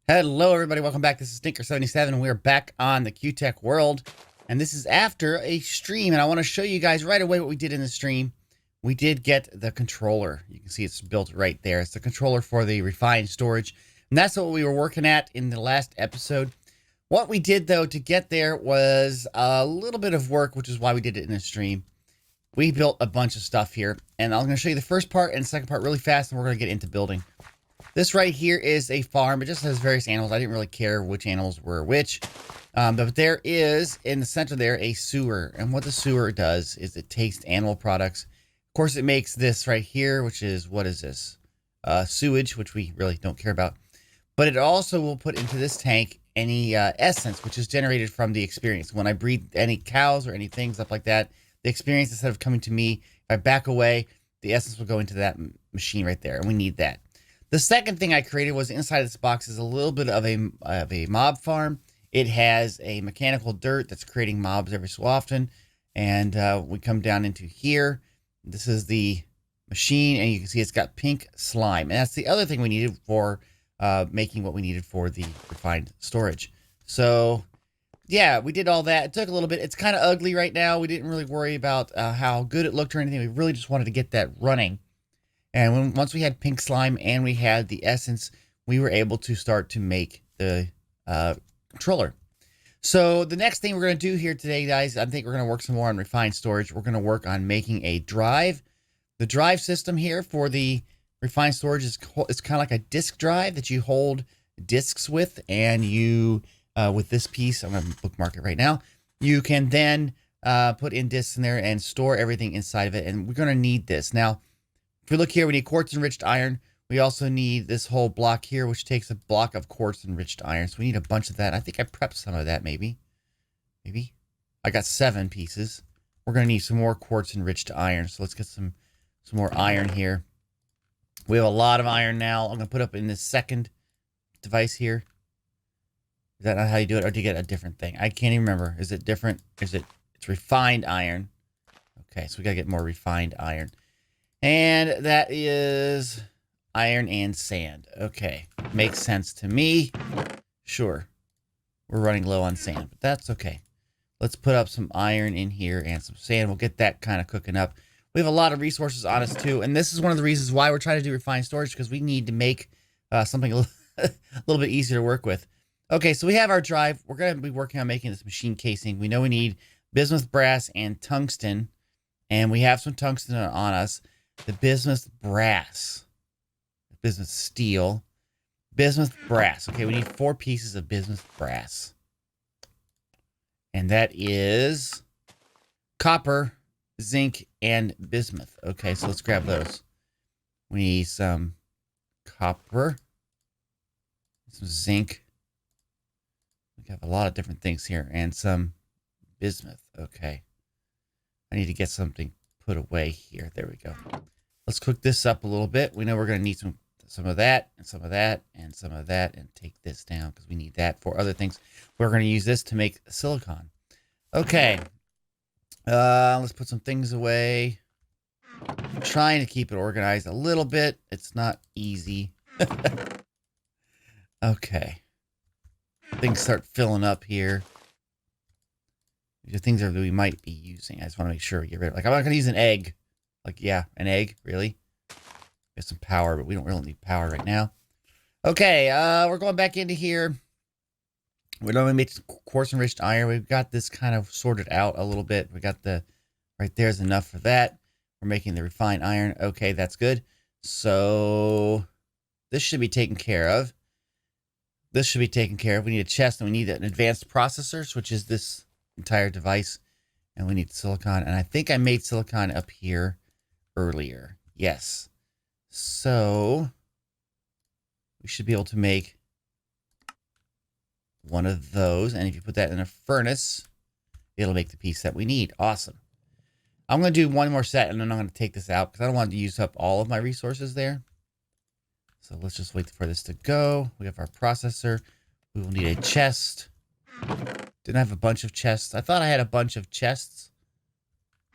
Hello everybody, welcome back. This is Stinker77. We're back on the QTech world, and this is after a stream, and I want to show you guys right away what we did in the stream. We did get the controller. You can see it's built right there. It's the controller for the refined storage, and that's what we were working at in the last episode. What we did, though, to get there was a little bit of work, which is why we did it in the stream. We built a bunch of stuff here, and I'm going to show you the first part and the second part really fast, and we're going to get into building. This right here is a farm. It just has various animals. I didn't really care which animals were which. But there is, in the center there, a sewer. And what the sewer does is it takes animal products. Of course, it makes this right here, which is, what is this? Sewage, which we really don't care about. But it also will put into this tank any essence, which is generated from the experience. When I breed any cows or anything, stuff like that, the experience, instead of coming to me, if I back away, the essence will go into that machine right there. And we need that. The second thing I created was inside this box is a little bit of a mob farm. It has a mechanical dirt that's creating mobs every so often. And we come down into here. This is the machine, and you can see it's got pink slime. And that's the other thing we needed for making what we needed for the refined storage. So, yeah, we did all that. It took a little bit. It's kind of ugly right now. We didn't really worry about how good it looked or anything. We really just wanted to get that running. And once we had pink slime and we had the essence, we were able to start to make the controller. So the next thing we're going to do here today, guys, I think we're going to work some more on refined storage. We're going to work on making a drive. The drive system here for the refined storage is kind of like a disk drive that you hold disks with. And you, with this piece, I'm going to bookmark it right now. You can then put in disks in there and store everything inside of it. And we're going to need this. Now, if we look here, we need quartz enriched iron. We also need this whole block here, which takes a block of quartz enriched iron. So we need a bunch of that. I think I prepped some of that, maybe. I got 7 pieces. We're going to need some more quartz enriched iron. So let's get some more iron here. We have a lot of iron now. I'm going to put up in this second device here. Is that not how you do it? Or do you get a different thing? I can't even remember. Is it different? It's refined iron. Okay, so we got to get more refined iron. And that is iron and sand. Okay, makes sense to me. Sure, we're running low on sand, but that's okay. Let's put up some iron in here and some sand. We'll get that kind of cooking up. We have a lot of resources on us too, and this is one of the reasons why we're trying to do refined storage, because we need to make something a little bit easier to work with. Okay, so we have our drive. We're going to be working on making this machine casing. We know we need bismuth, brass, and tungsten, and we have some tungsten on us. The bismuth brass, bismuth steel, bismuth brass. Okay, we need 4 pieces of bismuth brass. And that is copper, zinc, and bismuth. Okay, so let's grab those. We need some copper, some zinc. We have a lot of different things here, and some bismuth. Okay. I need to get something put away here. There we go. Let's cook this up a little bit. We know we're going to need some of that and some of that and some of that, and take this down because we need that for other things. We're going to use this to make silicon. Okay. Let's put some things away. I'm trying to keep it organized a little bit. It's not easy. Okay. Things start filling up here. The things that we might be using. I just want to make sure we get rid of. Like, I'm not going to use an egg. Like, yeah, an egg, really? Get some power, but we don't really need power right now. Okay, we're going back into here. We're going to make quartz enriched iron. We've got this kind of sorted out a little bit. We got the, right there's enough for that. We're making the refined iron. Okay, that's good. So, this should be taken care of. This should be taken care of. We need a chest, and we need an advanced processor, which is this entire device, and we need silicon, and I think I made silicon up here earlier. Yes, so we should be able to make one of those, and if you put that in a furnace, it'll make the piece that we need. Awesome. I'm going to do one more set, and then I'm going to take this out because I don't want to use up all of my resources there. So let's just wait for this to go. We have our processor. We will need a chest. Didn't have a bunch of chests. I thought I had a bunch of chests,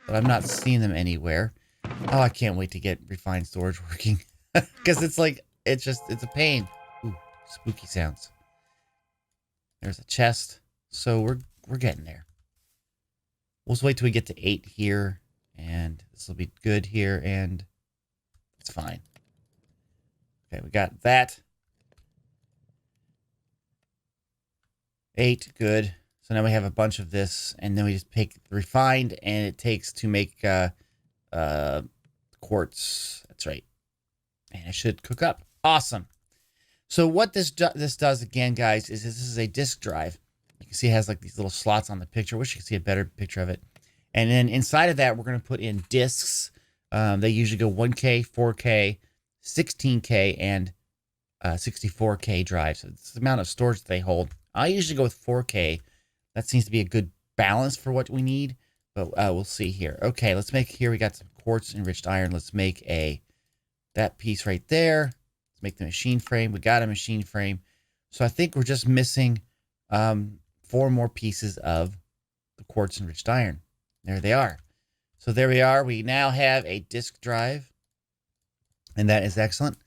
but I'm not seeing them anywhere. Oh, I can't wait to get refined storage working. Because it's like, it's a pain. Ooh, spooky sounds. There's a chest. So we're getting there. We'll just wait till we get to 8 here. And this will be good here. And it's fine. Okay, we got that. 8, good. So now we have a bunch of this, and then we just take refined, and it takes to make quartz. That's right. And it should cook up. Awesome. So what this does again, guys, is this is a disk drive. You can see it has like these little slots on the picture. Wish you could see a better picture of it. And then inside of that, we're going to put in disks. They usually go 1K, 4K, 16K, and 64K drives. So it's the amount of storage they hold. I usually go with 4K. That seems to be a good balance for what we need, but we'll see here. Okay, let's make here. We got some quartz enriched iron. Let's make that piece right there. Let's make the machine frame. We got a machine frame. So I think we're just missing 4 more pieces of the quartz enriched iron. There they are. So there we are. We now have a disk drive, and that is excellent.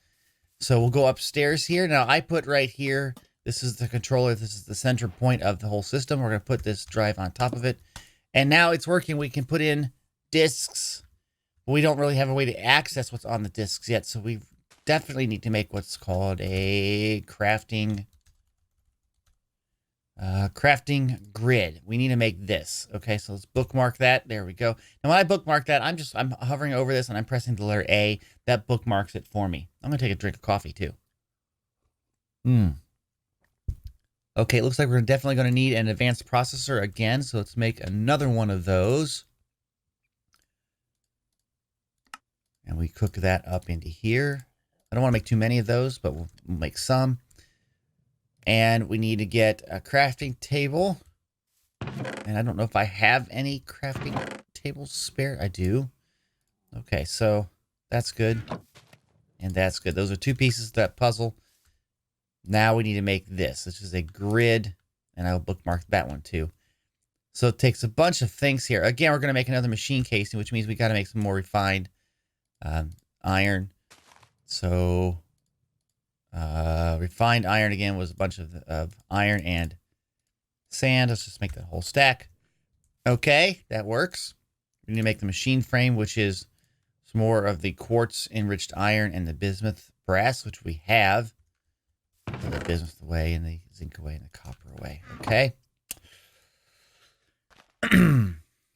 So we'll go upstairs here. Now I put right here, this is the controller. This is the center point of the whole system. We're going to put this drive on top of it. And now it's working. We can put in disks. But we don't really have a way to access what's on the disks yet. So we definitely need to make what's called a crafting grid. We need to make this. Okay, so let's bookmark that. There we go. Now when I bookmark that, I'm hovering over this and I'm pressing the letter A. That bookmarks it for me. I'm going to take a drink of coffee too. Okay, it looks like we're definitely going to need an advanced processor again. So let's make another one of those. And we cook that up into here. I don't want to make too many of those, but we'll make some. And we need to get a crafting table. And I don't know if I have any crafting tables spare. I do. Okay, so that's good. And that's good. Those are 2 pieces of that puzzle. Now we need to make this. This is a grid. And I'll bookmark that one too. So it takes a bunch of things here. Again, we're going to make another machine casing, which means we got to make some more refined iron. So refined iron again was a bunch of iron and sand. Let's just make that whole stack. Okay, that works. We need to make the machine frame, which is some more of the quartz enriched iron and the bismuth brass, which we have. The bismuth away and the zinc away and the copper away. Okay.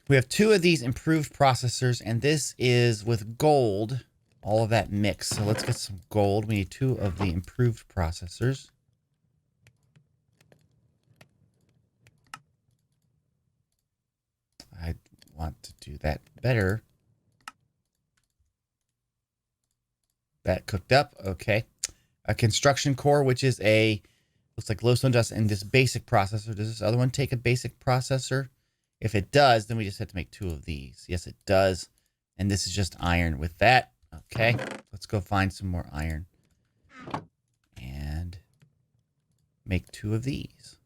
We have 2 of these improved processors, and this is with gold. All of that mix. So let's get some gold. We need 2 of the improved processors. I want to do that better. That cooked up. Okay. A construction core, which is looks like glowstone dust, and this basic processor. Does this other one take a basic processor? If it does, then we just have to make 2 of these. Yes, it does. And this is just iron with that. Okay, let's go find some more iron and make 2 of these.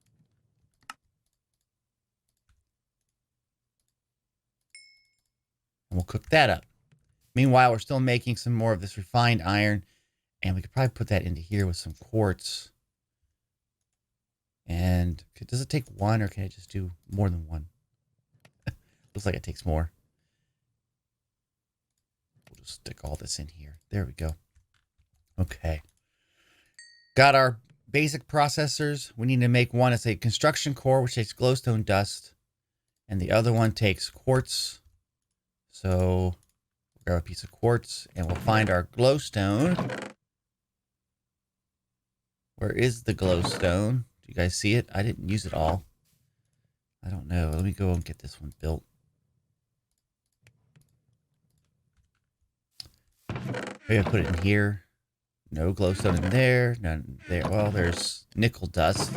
And we'll cook that up. Meanwhile, we're still making some more of this refined iron, and we could probably put that into here with some quartz. And does it take 1, or can I just do more than 1? Looks like it takes more. We'll just stick all this in here. There we go. Okay. Got our basic processors. We need to make one. It's a construction core, which takes glowstone dust. And the other one takes quartz. So we'll grab a piece of quartz and we'll find our glowstone. Where is the glowstone? Do you guys see it? I didn't use it all. I don't know. Let me go and get this one built. Maybe I put it in here. No glowstone in there. None there. Well, there's nickel dust.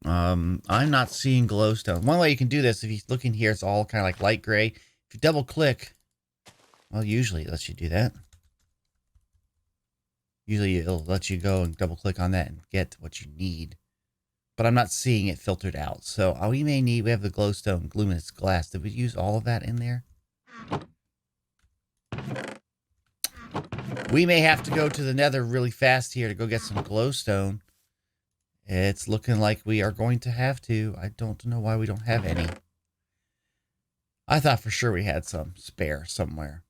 I'm not seeing glowstone. One way you can do this, if you look in here, it's all kind of like light gray. If you double click, well, usually it lets you do that. Usually it'll let you go and double click on that and get what you need. but I'm not seeing it filtered out. So we have the glowstone luminous glass. Did we use all of that in there? We may have to go to the nether really fast here to go get some glowstone. It's looking like we are going to have to. I don't know why we don't have any. I thought for sure we had some spare somewhere.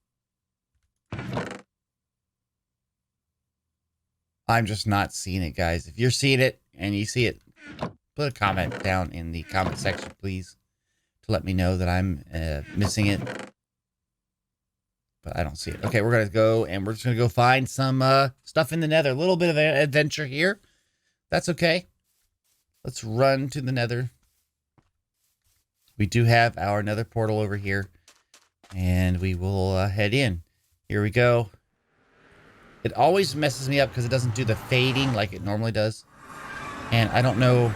I'm just not seeing it, guys. If you're seeing it and you see it, put a comment down in the comment section, please, to let me know that I'm missing it. But I don't see it. Okay, we're going to go, and we're just going to go find some stuff in the nether. A little bit of an adventure here. That's okay. Let's run to the nether. We do have our nether portal over here, and we will head in. Here we go. It always messes me up because it doesn't do the fading like it normally does. And I don't know.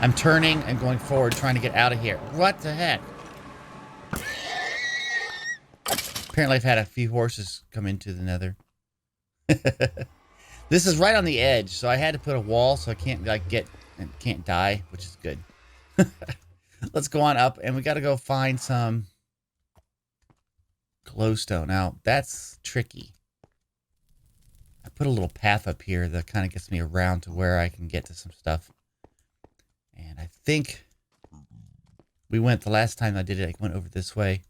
I'm turning and going forward, trying to get out of here. What the heck? Apparently I've had a few horses come into the nether. This is right on the edge, so I had to put a wall so I can't can't die, which is good. Let's go on up, and we got to go find some glowstone. Now, that's tricky. I put a little path up here that kind of gets me around to where I can get to some stuff. And I think we went the last time I did it, I went over this way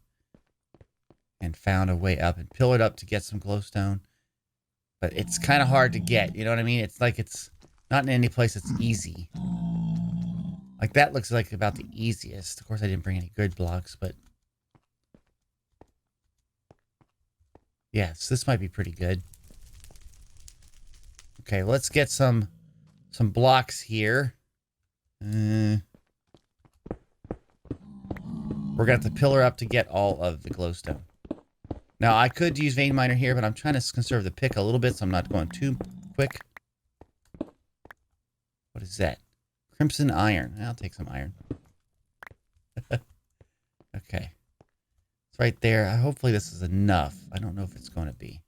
and found a way up and pillared up to get some glowstone. But it's kind of hard to get, you know what I mean? It's like it's not in any place that's easy. Like that looks like about the easiest. Of course, I didn't bring any grid blocks, but yes, this might be pretty good. Okay, let's get some blocks here. We're gonna have to pillar up to get all of the glowstone. Now, I could use vein miner here, but I'm trying to conserve the pick a little bit, so I'm not going too quick. What is that? Crimson iron. I'll take some iron. Okay. It's right there. Hopefully this is enough. I don't know if it's going to be.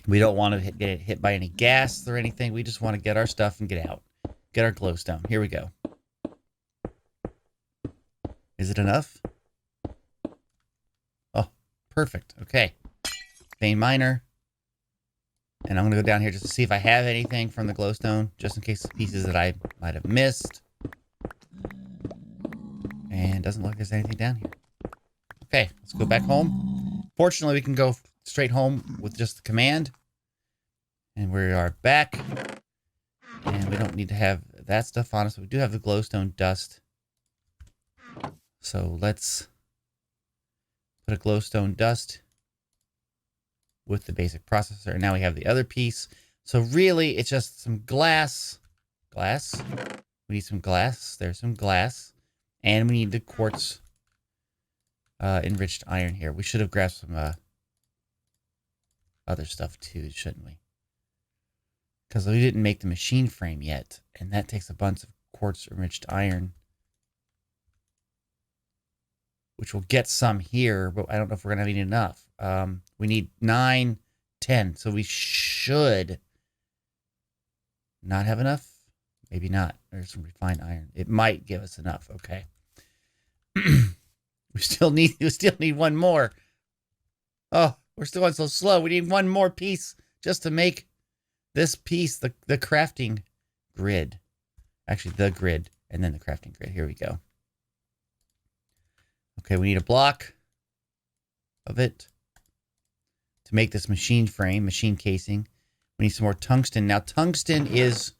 We don't want to get hit by any gas or anything. We just want to get our stuff and get out. Get our glowstone. Here we go. Is it enough? Oh, perfect. Okay. Vein miner. And I'm going to go down here just to see if I have anything from the glowstone, just in case pieces that I might have missed. And doesn't look like there's anything down here. Okay, let's go back home. Fortunately, we can go straight home with just the command. And we are back. And we don't need to have that stuff on us. We do have the glowstone dust. So let's put a glowstone dust with the basic processor. And now we have the other piece. So really, it's just some glass. Glass. We need some glass. There's some glass. And we need the quartz enriched iron here. We should have grabbed some other stuff too, shouldn't we? Because we didn't make the machine frame yet. And that takes a bunch of quartz enriched iron. Which will get some here, but I don't know if we're going to need enough. We need 9, 10. So we should not have enough. Maybe not. There's some refined iron. It might give us enough. Okay. we still need one more. Oh, we're still going so slow. We need one more piece just to make this piece, the crafting grid. Actually, the grid and then the crafting grid. Here we go. Okay, we need a block of it to make this machine frame, machine casing. We need some more tungsten. Now, tungsten is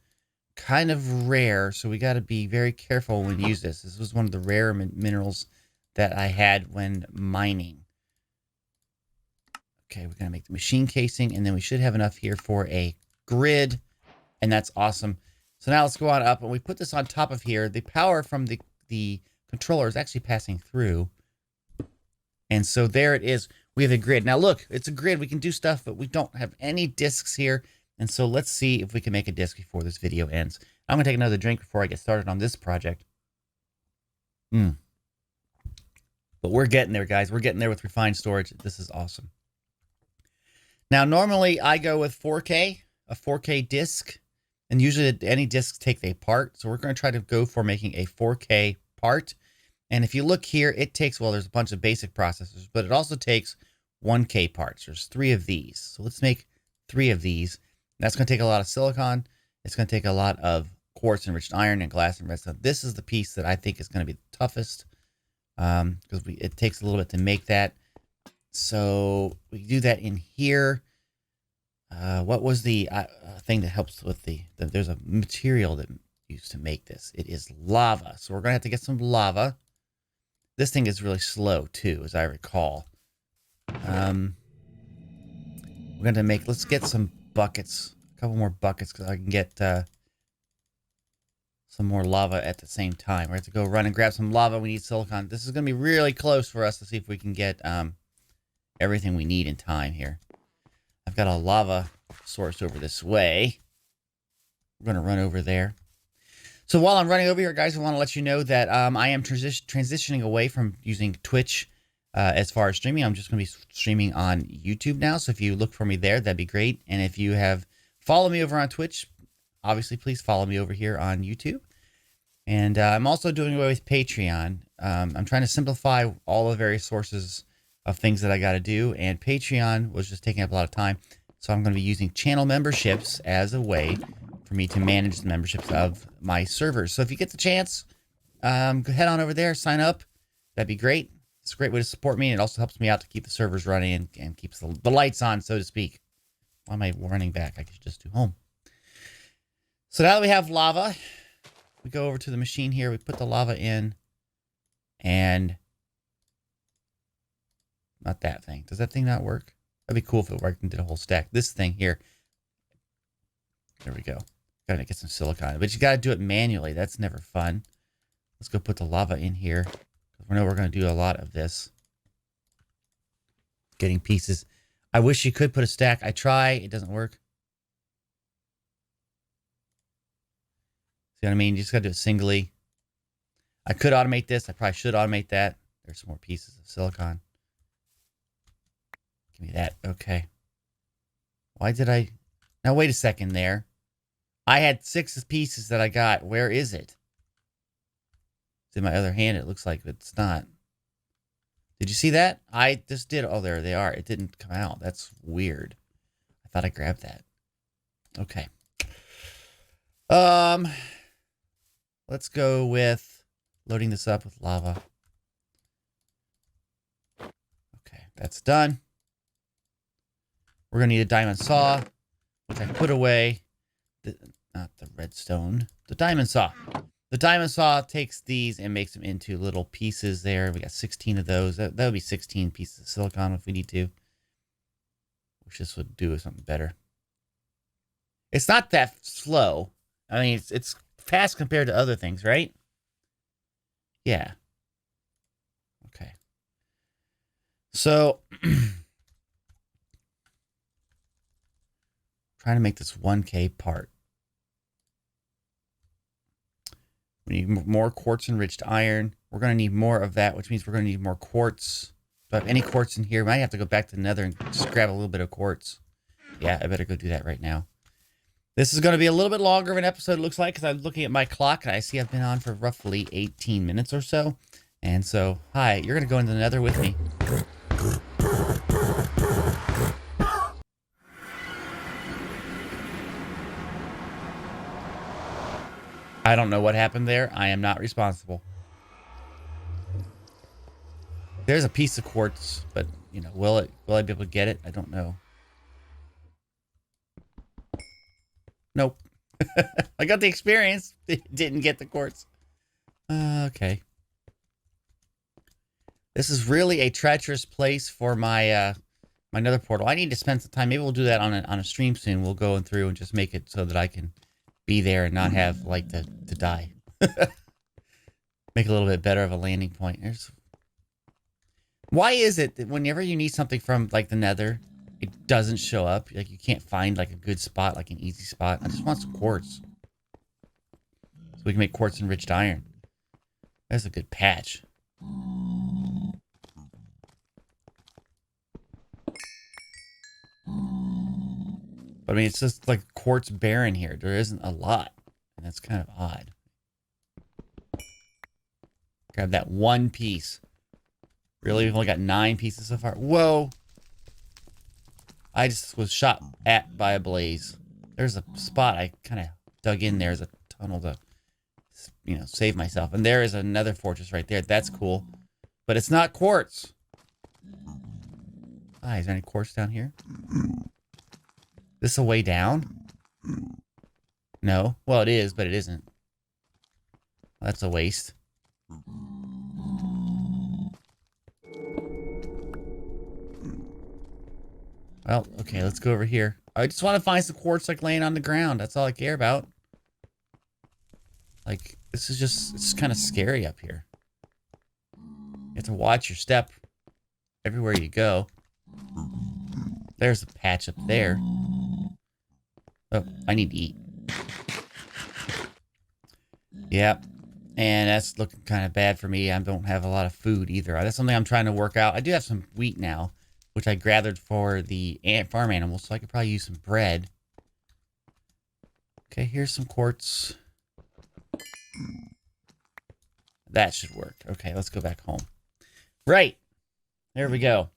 kind of rare, so we got to be very careful when we use this. This was one of the rare minerals that I had when mining. Okay, we're going to make the machine casing, and then we should have enough here for a grid, and that's awesome. So now let's go on up, and we put this on top of here. The power from the controller is actually passing through. And so there it is. We have a grid. Now look, it's a grid. We can do stuff, but we don't have any discs here. And so let's see if we can make a disc before this video ends. I'm going to take another drink before I get started on this project. But we're getting there, guys. We're getting there with refined storage. This is awesome. Now, normally I go with 4K, a 4K disc. And usually any discs take a part. So we're going to try to go for making a 4K part. And if you look here, it takes, well, there's a bunch of basic processors, but it also takes 1K parts. There's 3 of these. So let's make 3 of these. That's going to take a lot of silicon. It's going to take a lot of quartz enriched iron and glass and redstone. This is the piece that I think is going to be the toughest because it takes a little bit to make that. So we do that in here. What was the thing that helps with there's a material that used to make this. It is lava. So we're going to have to get some lava. This thing is really slow too, as I recall. We're going to make, let's get some buckets, a couple more buckets because I can get some more lava at the same time. We have to go run and grab some lava. We need silicon. This is going to be really close for us to see if we can get everything we need in time here. I've got a lava source over this way. We're going to run over there. So while I'm running over here, guys, I want to let you know that I am transitioning away from using Twitch as far as streaming. I'm just going to be streaming on YouTube now. So if you look for me there, that'd be great. And if you have followed me over on Twitch, obviously, please follow me over here on YouTube. And I'm also doing away with Patreon. I'm trying to simplify all the various sources of things that I got to do. And Patreon was just taking up a lot of time. So I'm going to be using channel memberships as a way for me to manage the memberships of my servers. So if you get the chance, head on over there, sign up. That'd be great. It's a great way to support me. And it also helps me out to keep the servers running and keeps the lights on, so to speak. Why am I running back? I could just do home. So now that we have lava, we go over to the machine here. We put the lava in and not that thing. Does that thing not work? That'd be cool if it worked and did a whole stack. This thing here. There we go. Gotta get some silicon. But you gotta do it manually. That's never fun. Let's go put the lava in here. We know we're gonna do a lot of this. Getting pieces. I wish you could put a stack. I try. It doesn't work. See what I mean? You just gotta do it singly. I could automate this. I probably should automate that. There's some more pieces of silicon. Give me that. Okay. Why did I... Now, wait a second there. I had 6 pieces that I got. Where is it? It's in my other hand. It looks like it's not. Did you see that? I just did. Oh, there they are. It didn't come out. That's weird. I thought I grabbed that. Okay. Let's go with loading this up with lava. Okay, that's done. We're going to need a diamond saw, which I put away. Not the redstone. The diamond saw. The diamond saw takes these and makes them into little pieces there. We got 16 of those. That would be 16 pieces of silicon if we need to. Wish this would do something better. It's not that slow. I mean, it's fast compared to other things, right? Yeah. Okay. So... trying to make this 1K part. We need more quartz enriched iron. We're going to need more of that, which means we're going to need more quartz. Do I have any quartz in here? I might have to go back to the nether and just grab a little bit of quartz. Yeah, I better go do that right now. This is going to be a little bit longer of an episode, it looks like, because I'm looking at my clock, and I see I've been on for roughly 18 minutes or so. And so, hi, you're going to go into the nether with me. I don't know what happened there. I am not responsible. There's a piece of quartz, but, you know, will I be able to get it? I don't know. Nope. I got the experience. Didn't get the quartz. Okay. This is really a treacherous place for my my nether portal. I need to spend some time. Maybe we'll do that on a stream soon. We'll go through and just make it so that I can be there and not have, like, to die. Make a little bit better of a landing point. Why is it that whenever you need something from, like, the nether, it doesn't show up? Like, you can't find, like, a good spot, like an easy spot. I just want some quartz. So we can make quartz enriched iron. That's a good patch. But I mean, it's just like quartz barren here. There isn't a lot. And that's kind of odd. Grab that one piece. Really? We've only got 9 pieces so far. Whoa. I just was shot at by a blaze. There's a spot I kind of dug in there as a tunnel to, you know, save myself. And there is another fortress right there. That's cool. But it's not quartz. Ah, is there any quartz down here? This a way down? No. Well, it is, but it isn't. That's a waste. Well, okay, let's go over here. I just want to find some quartz like laying on the ground. That's all I care about. Like, this is just, it's kind of scary up here. You have to watch your step everywhere you go. There's a patch up there. Oh, I need to eat. Yep. And that's looking kind of bad for me. I don't have a lot of food either. That's something I'm trying to work out. I do have some wheat now, which I gathered for the farm animals, so I could probably use some bread. Okay, here's some quartz. That should work. Okay, let's go back home. Right. There we go.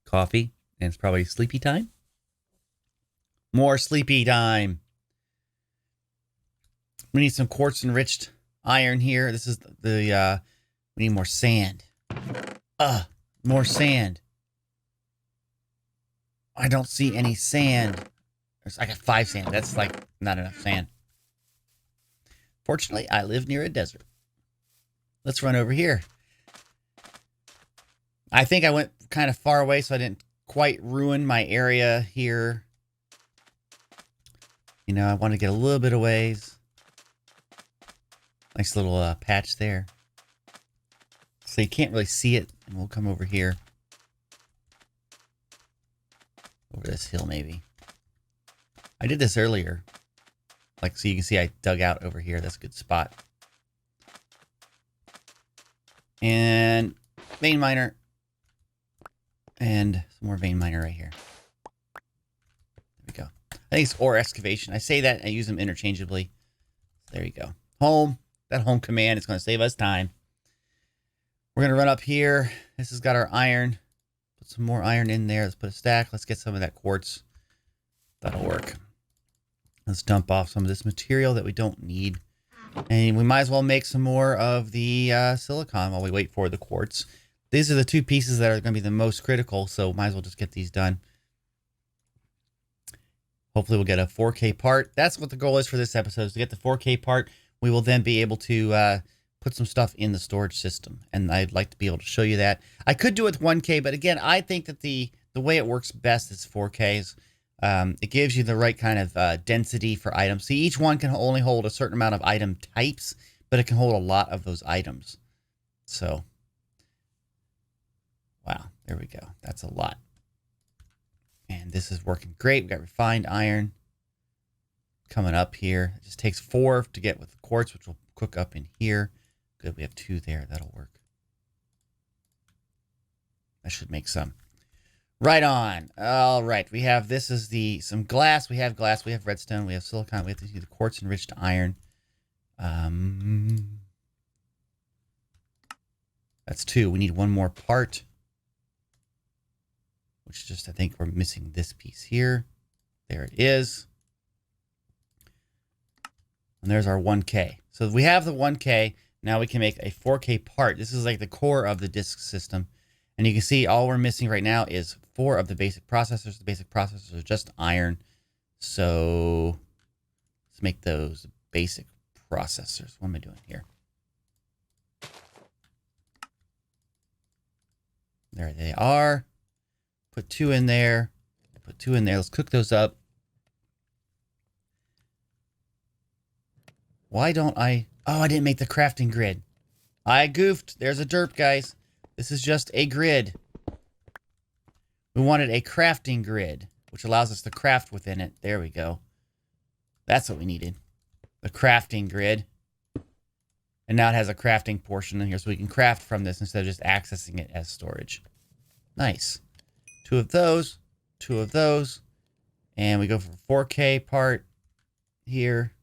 Coffee. And it's probably sleepy time. More sleepy time. We need some quartz-enriched iron here. This is the, we need more sand. More sand. I don't see any sand. I got 5 sand. That's like not enough sand. Fortunately, I live near a desert. Let's run over here. I think I went kind of far away, so I didn't quite ruin my area here. You know, I want to get a little bit of ways. Nice little patch there. So you can't really see it. And we'll come over here. Over this hill, maybe. I did this earlier. Like, so you can see I dug out over here. That's a good spot. And vein miner. And some more vein miner right here. There we go. I think it's ore excavation. I say that and I use them interchangeably. There you go. Home. That home command is going to save us time. We're going to run up here. This has got our iron. Put some more iron in there. Let's put a stack. Let's get some of that quartz. That'll work. Let's dump off some of this material that we don't need. And we might as well make some more of the silicon while we wait for the quartz. These are the 2 pieces that are going to be the most critical, so might as well just get these done. Hopefully we'll get a 4K part. That's what the goal is for this episode, is to get the 4K part. We will then be able to put some stuff in the storage system, and I'd like to be able to show you that. I could do it with 1K, but again, I think that the way it works best is 4Ks. It gives you the right kind of density for items. See, each one can only hold a certain amount of item types, but it can hold a lot of those items. So, wow, there we go. That's a lot. And this is working great. We got refined iron coming up here. It just takes 4 to get with the quartz, which will cook up in here. Good, we have 2 there. That'll work. That should make some. Right on. All right, we have, this is some glass. We have glass. We have redstone. We have silicon. We have to do the quartz enriched iron. That's 2. We need 1 more part. Which just, I think we're missing this piece here. There it is. And there's our 1K. So we have the 1K. Now we can make a 4K part. This is like the core of the disk system. And you can see all we're missing right now is 4 of the basic processors. The basic processors are just iron. So let's make those basic processors. What am I doing here? There they are. Put 2 in there. Put 2 in there. Let's cook those up. Why don't I... Oh, I didn't make the crafting grid. I goofed. There's a derp, guys. This is just a grid. We wanted a crafting grid, which allows us to craft within it. There we go. That's what we needed. The crafting grid. And now it has a crafting portion in here, so we can craft from this instead of just accessing it as storage. Nice. 2 of those, 2 of those, and we go for 4K part here.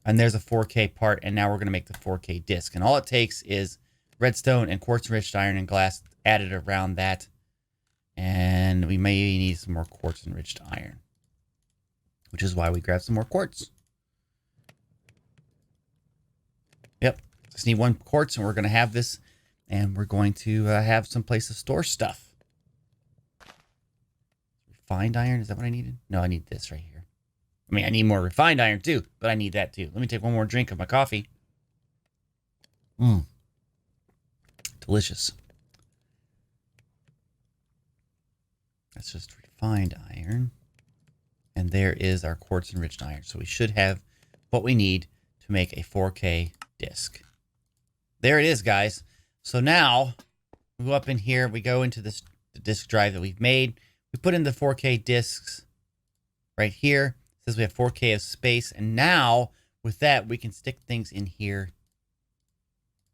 And there's a 4K part, and now we're going to make the 4K disc. And all it takes is redstone and quartz-enriched iron and glass added around that. And we may need some more quartz-enriched iron, which is why we grabbed some more quartz. Yep, just need 1 quartz, and we're going to have this, and we're going to have some place to store stuff. Refined iron, is that what I needed? No, I need this right here. I mean, I need more refined iron too, but I need that too. Let me take one more drink of my coffee. Delicious. That's just refined iron. And there is our quartz-enriched iron. So we should have what we need to make a 4K disc. There it is, guys. So now we go up in here. We go into the disk drive that we've made. We put in the 4K discs right here. It says we have 4K of space. And now with that, we can stick things in here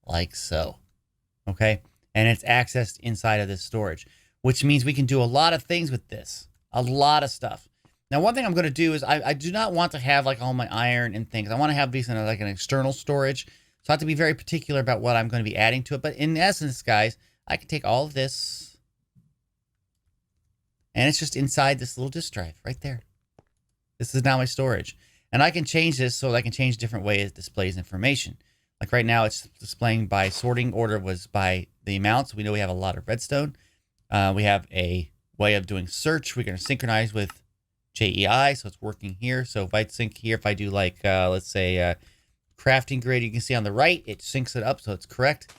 like so. Okay. And it's accessed inside of this storage, which means we can do a lot of things with this. A lot of stuff. Now, one thing I'm going to do is I do not want to have like all my iron and things. I want to have these in like an external storage. So I have to be very particular about what I'm going to be adding to it. But in essence, guys, I can take all of this and it's just inside this little disk drive right there. This is now my storage. And I can change this so I can change different ways it displays information. Like right now, it's displaying by sorting order was by the amounts. We know we have a lot of redstone. We have a way of doing search. We're going to synchronize with JEI, so it's working here. So if I sync here, if I do like, let's say, crafting grid, you can see on the right, it syncs it up so it's correct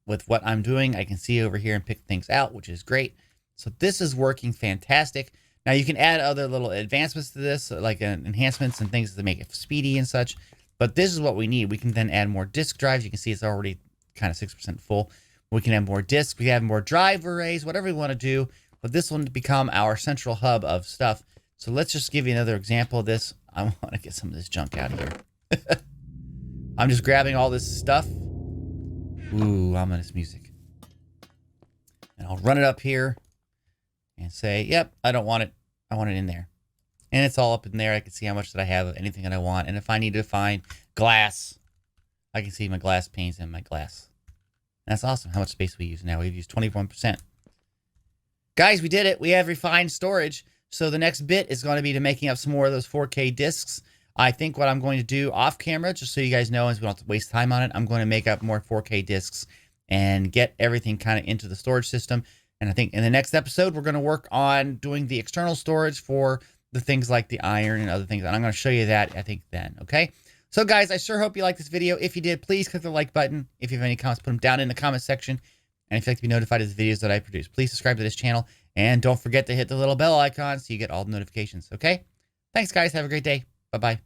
with what I'm doing. I can see over here and pick things out, which is great. So this is working fantastic. Now you can add other little advancements to this, like enhancements and things to make it speedy and such. But this is what we need. We can then add more disk drives. You can see it's already kind of 6% full. We can add more disks. We have more drive arrays, whatever we want to do. But this will become our central hub of stuff. So let's just give you another example of this. I want to get some of this junk out of here. I'm just grabbing all this stuff. Ooh, ominous music. And I'll run it up here and say, yep, I don't want it. I want it in there. And it's all up in there. I can see how much that I have of anything that I want. And if I need to find glass, I can see my glass panes and my glass. And that's awesome how much space we use now. We've used 21%. Guys, we did it. We have refined storage. So the next bit is going to be to making up some more of those 4K discs. I think what I'm going to do off camera, just so you guys know, as we don't have to waste time on it, I'm going to make up more 4K discs and get everything kind of into the storage system. And I think in the next episode, we're going to work on doing the external storage for the things like the iron and other things. And I'm going to show you that, I think, then. Okay? So, guys, I sure hope you liked this video. If you did, please click the like button. If you have any comments, put them down in the comment section. And if you'd like to be notified of the videos that I produce, please subscribe to this channel. And don't forget to hit the little bell icon so you get all the notifications. Okay? Thanks, guys. Have a great day. Bye-bye.